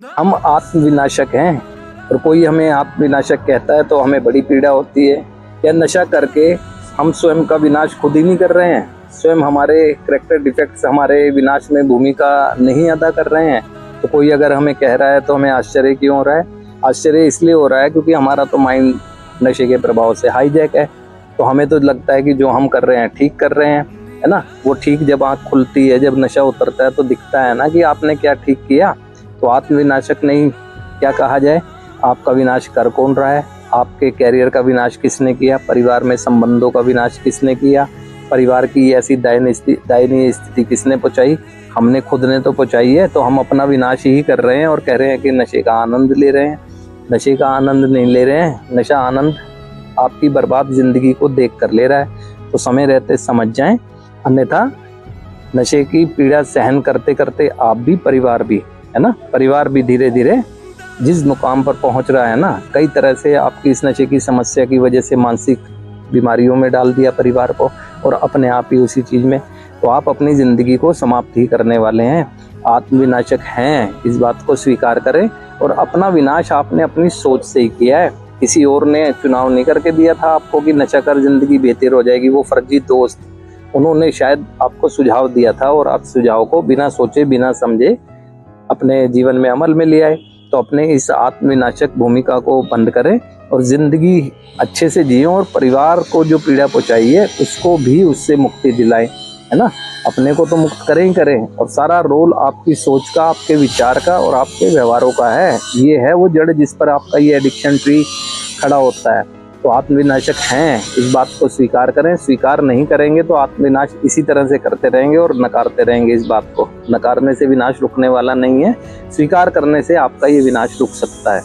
हम आत्मविनाशक हैं और कोई हमें आत्मविनाशक कहता है तो हमें बड़ी पीड़ा होती है। या नशा करके हम स्वयं का विनाश खुद ही नहीं कर रहे हैं, स्वयं हमारे कैरेक्टर डिफेक्ट्स हमारे विनाश में भूमिका नहीं अदा कर रहे हैं। तो कोई अगर हमें कह रहा है तो हमें आश्चर्य क्यों हो रहा है? आश्चर्य इसलिए हो रहा है क्योंकि हमारा तो माइंड नशे के प्रभाव से हाईजैक है। तो हमें तो लगता है कि जो हम कर रहे हैं ठीक कर रहे हैं, है ना। वो ठीक जब आँख खुलती है, जब नशा उतरता है तो दिखता है ना कि आपने क्या ठीक किया। तो आत्मविनाशक नहीं, क्या कहा जाए, आपका विनाश कर कौन रहा है? आपके कैरियर का विनाश किसने किया? परिवार में संबंधों का विनाश किसने किया? परिवार की ऐसी दयनीय स्थिति किसने पहुंचाई? हमने खुद ने तो पहुंचाई है। तो हम अपना विनाश ही कर रहे हैं और कह रहे हैं कि नशे का आनंद ले रहे हैं। नशे का आनंद नहीं ले रहे हैं, नशा आनंद आपकी बर्बाद जिंदगी को देख कर ले रहा है। तो समय रहते समझ जाएं, अन्यथा नशे की पीड़ा सहन करते करते आप भी, परिवार भी, है ना, परिवार भी धीरे धीरे जिस मुकाम पर पहुंच रहा है ना, कई तरह से आपकी इस नशे की समस्या की वजह से मानसिक बीमारियों में डाल दिया परिवार को और अपने आप ही उसी चीज़ में। तो आप अपनी ज़िंदगी को समाप्त ही करने वाले हैं, आत्मविनाशक हैं, इस बात को स्वीकार करें। और अपना विनाश आपने अपनी सोच से ही किया है, किसी और ने चुनाव नहीं करके दिया था आपको कि नशा कर ज़िंदगी बेहतर हो जाएगी। वो फर्जी दोस्त, उन्होंने शायद आपको सुझाव दिया था और आप सुझाव को बिना सोचे बिना समझे अपने जीवन में अमल में ले आए। तो अपने इस आत्मविनाशक भूमिका को बंद करें और ज़िंदगी अच्छे से जिएं और परिवार को जो पीड़ा पहुंचाई है उसको भी उससे मुक्ति दिलाएं, है ना। अपने को तो मुक्त करें ही करें, और सारा रोल आपकी सोच का, आपके विचार का और आपके व्यवहारों का है। ये है वो जड़ जिस पर आपका ये एडिक्शन ट्री खड़ा होता है। तो आत्मविनाशक हैं, इस बात को स्वीकार करें। स्वीकार नहीं करेंगे तो आत्मविनाश इसी तरह से करते रहेंगे और नकारते रहेंगे इस बात को। नकारने से विनाश रुकने वाला नहीं है, स्वीकार करने से आपका ये विनाश रुक सकता है।